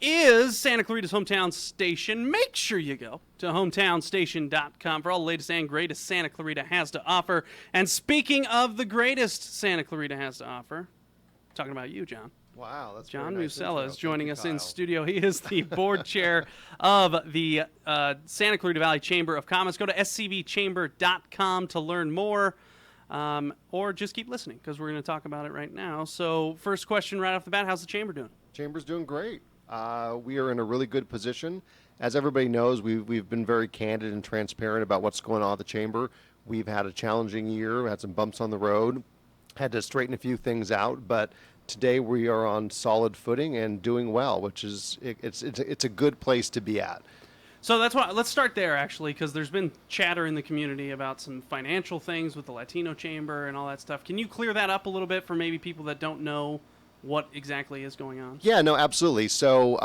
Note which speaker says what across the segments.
Speaker 1: is Santa Clarita's hometown station. Make sure you go to hometownstation.com for all the latest and greatest Santa Clarita has to offer. And speaking of the greatest Santa Clarita has to offer, talking about you, John.
Speaker 2: Wow, that's
Speaker 1: John
Speaker 2: very nice
Speaker 1: Musella
Speaker 2: intro.
Speaker 1: is joining
Speaker 2: Thank
Speaker 1: us
Speaker 2: you,
Speaker 1: in
Speaker 2: Kyle.
Speaker 1: studio. He is the board chair of the Santa Clarita Valley Chamber of Commerce. Go to scvchamber.com to learn more, or just keep listening because we're going to talk about it right now. So first question right off the bat, how's the chamber doing?
Speaker 2: Chamber's doing great. We are in a really good position. As everybody knows, we've been very candid and transparent about what's going on at the chamber. We've had a challenging year, had some bumps on the road, had to straighten a few things out, but today we are on solid footing and doing well, which is it's a good place to be at.
Speaker 1: So that's why let's start there actually, because there's been chatter in the community about some financial things with the Latino Chamber and all that stuff. Can you clear that up a little bit for maybe people that don't know what exactly is going on?
Speaker 2: Yeah, no, absolutely. So,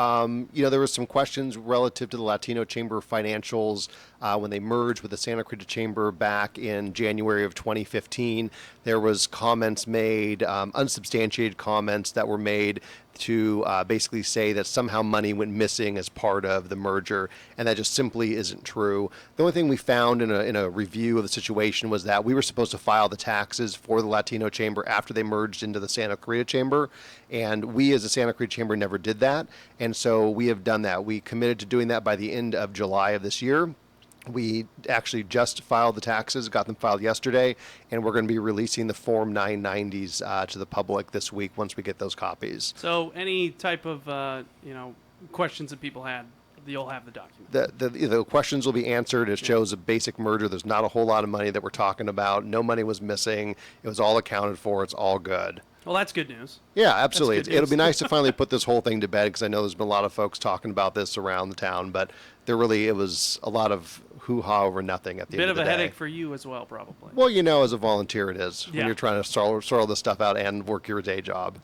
Speaker 2: there were some questions relative to the Latino Chamber financials when they merged with the Santa Clarita Chamber back in January of 2015. There was comments made, unsubstantiated comments that were made to basically say that somehow money went missing as part of the merger, and that just simply isn't true. The only thing we found in a review of the situation was that we were supposed to file the taxes for the Latino Chamber after they merged into the Santa Clarita Chamber, and we as the Santa Clarita Chamber never did that, and so we have done that. We committed to doing that by the end of July of this year. We actually just filed the taxes, got them filed yesterday, and we're going to be releasing the Form 990s to the public this week once we get those copies.
Speaker 1: So any type of questions that people had, you'll have the document.
Speaker 2: The questions will be answered. It shows a basic merger. There's not a whole lot of money that we're talking about. No money was missing. It was all accounted for. It's all good.
Speaker 1: Well, that's good news.
Speaker 2: Yeah, absolutely.
Speaker 1: That's good
Speaker 2: It'll be
Speaker 1: news.
Speaker 2: nice to finally put this whole thing to bed because I know there's been a lot of folks talking about this around the town, but it was a lot of hoo-ha over nothing at the end
Speaker 1: Bit
Speaker 2: of
Speaker 1: of
Speaker 2: the
Speaker 1: a
Speaker 2: day.
Speaker 1: headache for you as well, probably.
Speaker 2: Well, as a volunteer it is when
Speaker 1: Yeah.
Speaker 2: you're trying to sort all this stuff out and work your day job.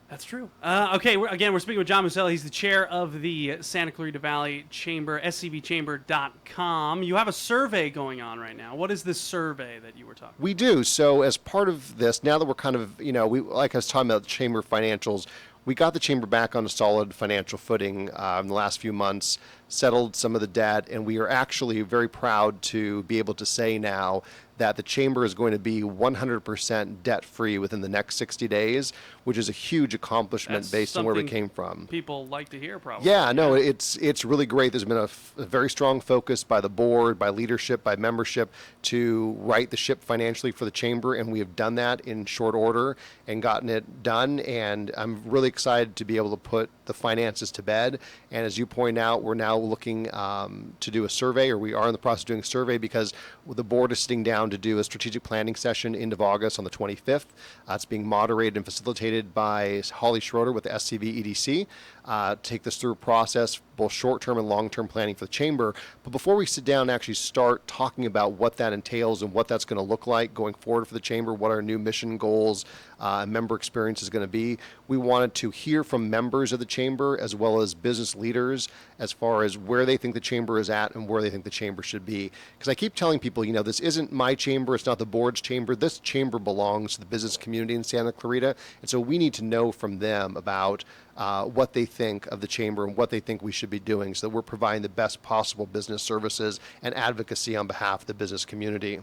Speaker 1: That's true. Okay, we're speaking with John Musella. He's the chair of the Santa Clarita Valley Chamber, scvchamber.com. You have a survey going on right now. What is this survey that you were talking about?
Speaker 2: We do. So as part of this, now that we're kind of, like I was talking about chamber financials, we got the chamber back on a solid financial footing in the last few months, settled some of the debt, and we are actually very proud to be able to say now that the chamber is going to be 100% debt-free within the next 60 days, which is a huge accomplishment
Speaker 1: That's
Speaker 2: based on where we
Speaker 1: something
Speaker 2: came from.
Speaker 1: People like to hear, probably.
Speaker 2: Yeah, no, it's really great. There's been a very strong focus by the board, by leadership, by membership to right the ship financially for the chamber, and we have done that in short order and gotten it done, and I'm really excited to be able to put the finances to bed. And as you point out, we're now looking to do a survey, or we are in the process of doing a survey because the board is sitting down to do a strategic planning session end of August on the 25th. It's being moderated and facilitated by Holly Schroeder with the SCV EDC. Take this through a process, both short-term and long-term planning for the chamber. But before we sit down and actually start talking about what that entails and what that's going to look like going forward for the chamber, what our new mission goals, member experience is going to be, we wanted to hear from members of the chamber as well as business leaders as far as where they think the chamber is at and where they think the chamber should be. Because I keep telling people, this isn't my chamber, it's not the board's chamber. This chamber belongs to the business community in Santa Clarita, and so we need to know from them about what they think of the chamber and what they think we should be doing so that we're providing the best possible business services and advocacy on behalf of the business community.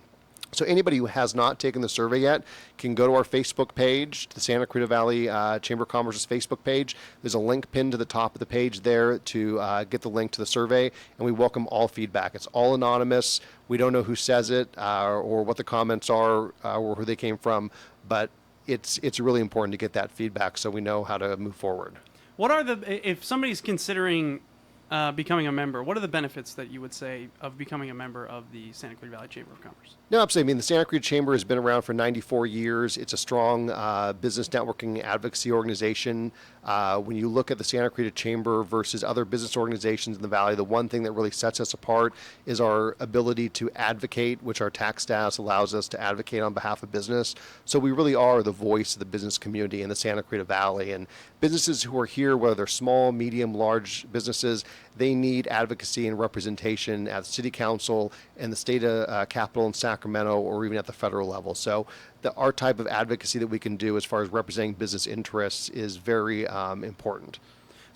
Speaker 2: So anybody who has not taken the survey yet can go to our Facebook page, the Santa Clarita Valley Chamber of Commerce's Facebook page. There's a link pinned to the top of the page there to get the link to the survey, and we welcome all feedback. It's all anonymous. We don't know who says it or what the comments are or who they came from, but it's really important to get that feedback so we know how to move forward.
Speaker 1: What are if somebody's considering becoming a member, what are the benefits that you would say of becoming a member of the Santa Clarita Valley Chamber of Commerce?
Speaker 2: No, absolutely. I mean, the Santa Clarita Chamber has been around for 94 years. It's a strong business networking advocacy organization. When you look at the Santa Clarita Chamber versus other business organizations in the Valley, the one thing that really sets us apart is our ability to advocate, which our tax status allows us to advocate on behalf of business. So we really are the voice of the business community in the Santa Clarita Valley. And businesses who are here, whether they're small, medium, large businesses, they need advocacy and representation at the city council and the state capitol in Sacramento or even at the federal level. So our type of advocacy that we can do as far as representing business interests is very important.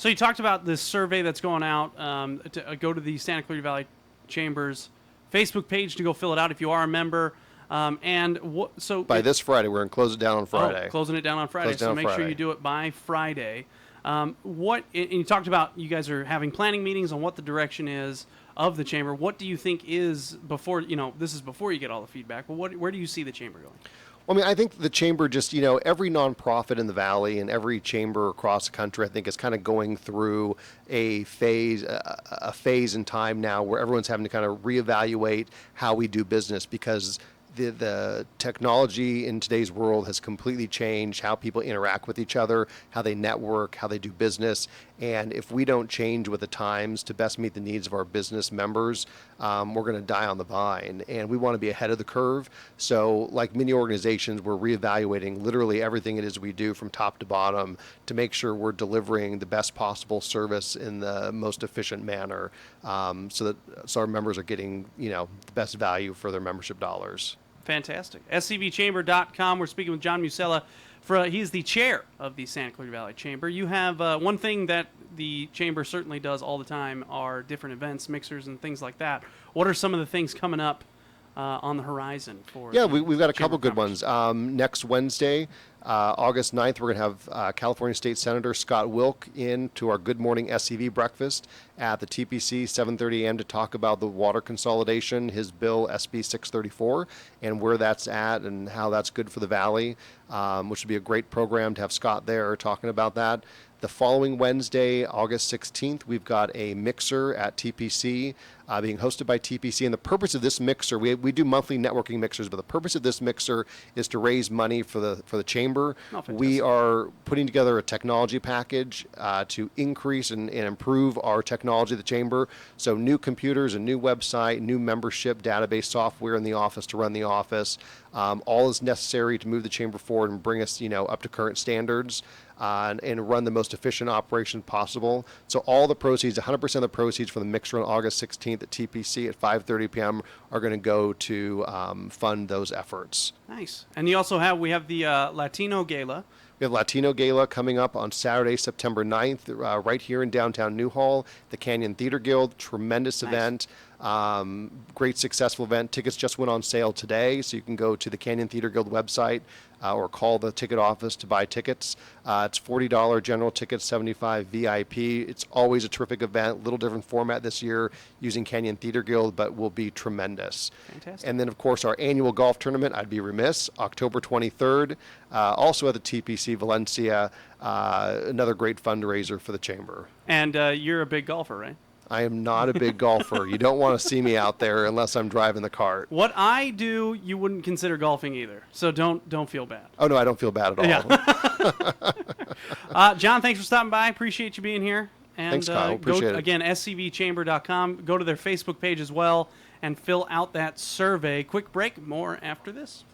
Speaker 1: So you talked about this survey that's going out. Go to the Santa Clarita Valley Chamber's Facebook page to go fill it out if you are a member.
Speaker 2: By this Friday, we're going to close it down on Friday.
Speaker 1: Closing it down on Friday. So make sure you do it by Friday. And you talked about you guys are having planning meetings on what the direction is of the chamber. What do you think is before, this is before you get all the feedback, but where do you see the chamber going?
Speaker 2: Well, I mean, I think the chamber just, every nonprofit in the Valley and every chamber across the country, I think, is kind of going through a phase in time now where everyone's having to kind of reevaluate how we do business, because the technology in today's world has completely changed how people interact with each other, how they network, how they do business. And if we don't change with the times to best meet the needs of our business members, we're going to die on the vine. And we want to be ahead of the curve. So like many organizations, we're reevaluating literally everything it is we do from top to bottom to make sure we're delivering the best possible service in the most efficient manner, so our members are getting, the best value for their membership dollars.
Speaker 1: Fantastic. SCVChamber.com. We're speaking with John Musella. He's the chair of the Santa Clarita Valley Chamber. You have one thing that the chamber certainly does all the time are different events, mixers, and things like that. What are some of the things coming up on the horizon for?
Speaker 2: Yeah, we've got a couple good ones. Next Wednesday, August 9th, we're going to have California State Senator Scott Wilk in to our Good Morning SCV breakfast at the TPC, 7:30 a.m. to talk about the water consolidation, his bill SB 634, and where that's at and how that's good for the Valley, which would be a great program to have Scott there talking about that. The following Wednesday, August 16th, we've got a mixer at TPC being hosted by TPC. And the purpose of this mixer, we do monthly networking mixers, but the purpose of this mixer is to raise money for the chamber. We are putting together a technology package to increase and improve our technology at the chamber. So new computers, a new website, new membership database software in the office to run the office. All is necessary to move the chamber forward and bring us, up to current standards. And run the most efficient operation possible. So all the proceeds, 100% of the proceeds from the mixer on August 16th at TPC at 5:30 p.m. are going to go to fund those efforts.
Speaker 1: Nice. And we have the Latino Gala.
Speaker 2: We have Latino Gala coming up on Saturday, September 9th, right here in downtown Newhall, the Canyon Theater Guild. Tremendous event. Great successful event. Tickets just went on sale today, so you can go to the Canyon Theater Guild website or call the ticket office to buy tickets. It's $40 general tickets, $75 VIP. It's always a terrific event, little different format this year using Canyon Theater Guild, but will be tremendous.
Speaker 1: Fantastic.
Speaker 2: And then, of course, our annual golf tournament, I'd be remiss, October 23rd, also at the TPC Valencia, another great fundraiser for the chamber.
Speaker 1: And you're a big golfer, right?
Speaker 2: I am not a big golfer. You don't want to see me out there unless I'm driving the cart.
Speaker 1: What I do, you wouldn't consider golfing either. So don't feel bad.
Speaker 2: Oh, no, I don't feel bad at all.
Speaker 1: Yeah. John, thanks for stopping by. Appreciate you being here. And,
Speaker 2: thanks, Kyle. Appreciate it.
Speaker 1: Again, scvchamber.com. Go to their Facebook page as well and fill out that survey. Quick break. More after this.